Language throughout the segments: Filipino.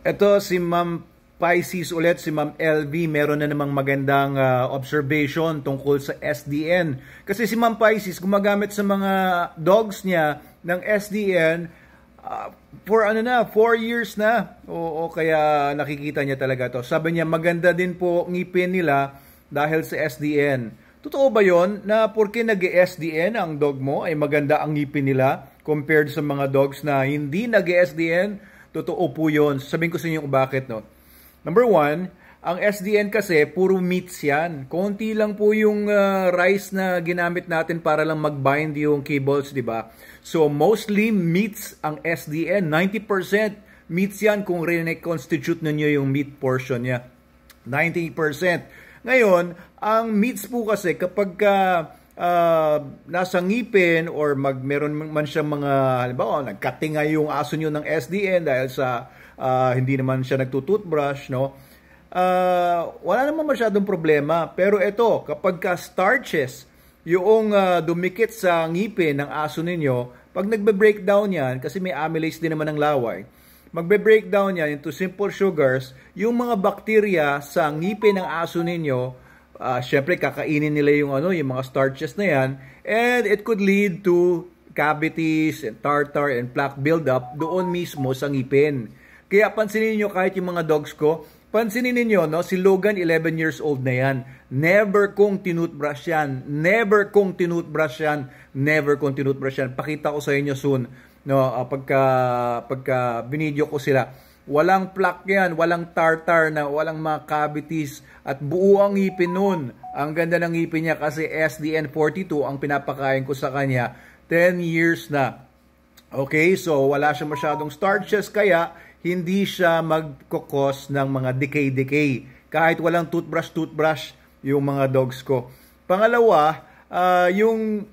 Ito si Ma'am Pisces ulit, si Ma'am LV, meron na namang magandang observation tungkol sa SDN. Kasi si Ma'am Pisces gumagamit sa mga dogs niya ng SDN for 4 years na. Oo, kaya nakikita niya talaga to. Sabi niya maganda din po ngipin nila dahil sa SDN. Totoo ba yon na porque nag-SDN ang dog mo ay maganda ang ngipin nila compared sa mga dogs na hindi nag-SDN? Totoo po yun. Sabihin ko sa inyo kung bakit, no? Number one, ang SDN kasi, puro meats yan. Konti lang po yung rice na ginamit natin para lang mag-bind yung cables, di ba? So, mostly meats ang SDN. 90% meats yan kung re-constitute ninyo yung meat portion niya. 90%. Ngayon, ang meats po kasi kapag nasa ngipin or meron man siyang mga, halimbawa, nagkatinga yung aso nyo ng SDN dahil sa hindi naman siya nagtutoothbrush, no? Wala naman masyadong problema. Pero ito, kapag starches yung dumikit sa ngipin ng aso ninyo, pag nagbe-breakdown yan, kasi may amylase din naman ng laway, magbe-breakdown yan into simple sugars, yung mga bakterya sa ngipin ng aso ninyo, syempre kakainin nila yung yung mga starches na yan, and it could lead to cavities and tartar and plaque buildup doon mismo sa ngipin. Kaya pansinin niyo kahit yung mga dogs ko, pansinin niyo, no, si Logan 11 years old na yan. Never kong tinoothbrush yan. Never kong tinoothbrush yan. Never kong tinoothbrush yan. Pakita ko sa inyo soon, no, pagka binidyo ko sila. Walang plaque yan, walang tartar na, walang mga cavities at buo ang ngipin nun. Ang ganda ng ngipin niya kasi SDN42 ang pinapakain ko sa kanya 10 years na. Okay, so wala siya masyadong starches kaya hindi siya magkukos ng mga decay. Kahit walang toothbrush yung mga dogs ko. Pangalawa, yung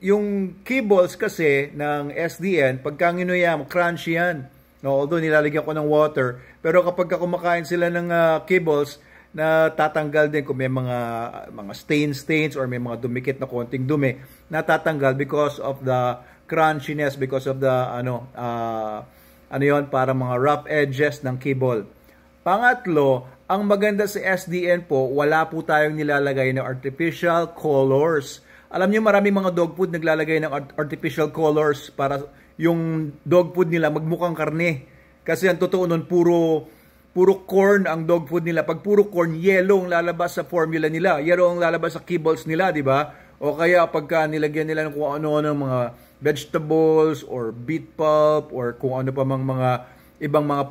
kibbles kasi ng SDN, pagka nginuyam, crunchy yan. No, although nilalagyan ko ng water, pero kapag kumakain sila ng kibbles, na tatanggal din kung may mga stains or may mga dumikit na konting dumi, natatanggal because of the crunchiness, because of the para mga rough edges ng kibble. Pangatlo, ang maganda sa SDN po, wala po tayong nilalagay na artificial colors. Alam niyo maraming mga dog food naglalagay ng artificial colors para yung dog food nila magmukhang karne. Kasi ang totoo nun, puro corn ang dog food nila. Pag puro corn, yellow ang lalabas sa formula nila. Yellow ang lalabas sa kibbles nila, di ba? O kaya pagka nilagyan nila ng kung ano ng mga vegetables or beet pulp or kung ano pa mga ibang mga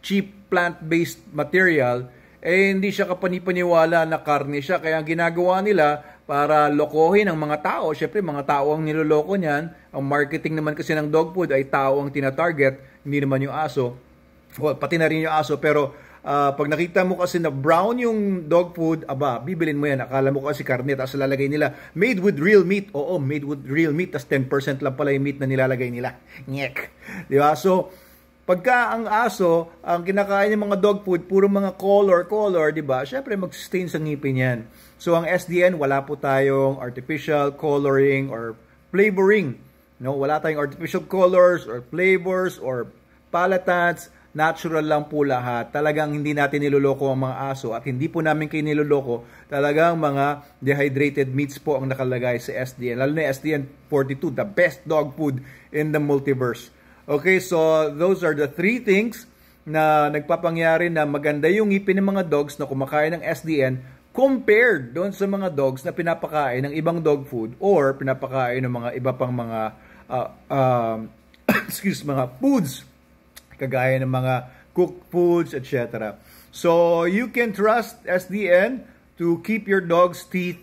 cheap plant-based material, hindi siya kapanipaniwala na karne siya. Kaya ang ginagawa nila para lokohin ang mga tao, syempre mga tao ang niloloko niyan. Ang marketing naman kasi ng dog food ay tao ang tina-target, hindi naman yung aso. Well, pati na rin yung aso, pero pag nakita mo kasi na brown yung dog food, bibilin mo yan. Akala mo kasi karne, tapos lalagay nila made with real meat. Oo, made with real meat, tapos 10% lang pala yung meat na nilalagay nila. Nyek. Di ba? So, pagka ang aso, ang kinakain ng mga dog food, puro mga color, di ba? Syempre, mag-stain sa ngipin yan. So, ang SDN, wala po tayong artificial coloring or flavoring. No, wala tayong artificial colors or flavors or palatants. Natural lang po lahat. Talagang hindi natin niloloko ang mga aso at hindi po namin kayo niloloko. Talagang mga dehydrated meats po ang nakalagay sa SDN. Lalo na SDN42, the best dog food in the multiverse. Okay, so those are the 3 things na nagpapangyari na maganda yung ngipin ng mga dogs na kumakain ng SDN compared doon sa mga dogs na pinapakain ng ibang dog food or pinapakain ng mga iba pang mga mga foods, kagaya ng mga cooked foods, etc. So, you can trust SDN to keep your dog's teeth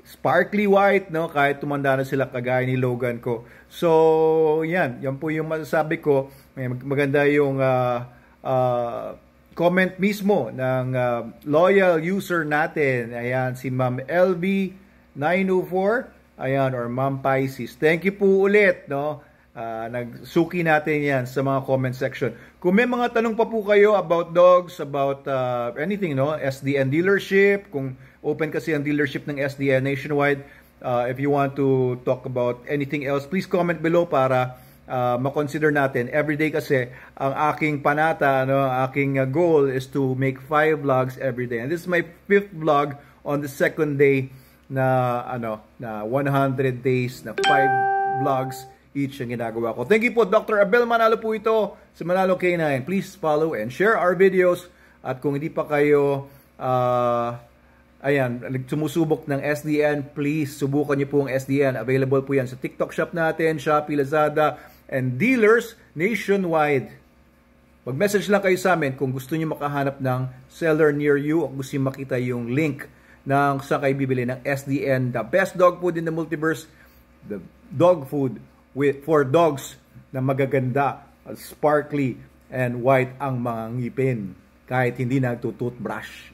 sparkly white, no? Kahit tumanda na sila kagaya ni Logan ko. So, yan po yung masasabi ko. May maganda yung comment mismo ng loyal user natin. Ayan, si Ma'am LB904. Ayan, or Ma'am Pisces. Thank you po ulit, no? Nagsuki natin yan sa mga comment section. Kung may mga tanong pa po kayo about dogs, about anything, no? SDN dealership, kung open kasi ang dealership ng SDN nationwide, if you want to talk about anything else, please comment below para makonsider natin. Everyday kasi, ang aking panata, ang aking goal is to make 5 vlogs every day. And this is my 5th vlog on the 2nd day na, na 100 days, na 5 vlogs each ang ginagawa ko. Thank you po, Dr. Abel Manalo po ito sa Manalo K9. Please follow and share our videos. At kung hindi pa kayo sumusubok ng SDN, please subukan niyo po ang SDN. Available po yan sa TikTok shop natin, Shopee, Lazada, and dealers nationwide. Mag-message lang kayo sa amin kung gusto niyo makahanap ng seller near you o gusto niyo makita yung link ng saan kayo bibili ng SDN, the best dog food in the multiverse, the dog food for dogs na magaganda, sparkly, and white ang mga ngipin kahit hindi nagtutoothbrush.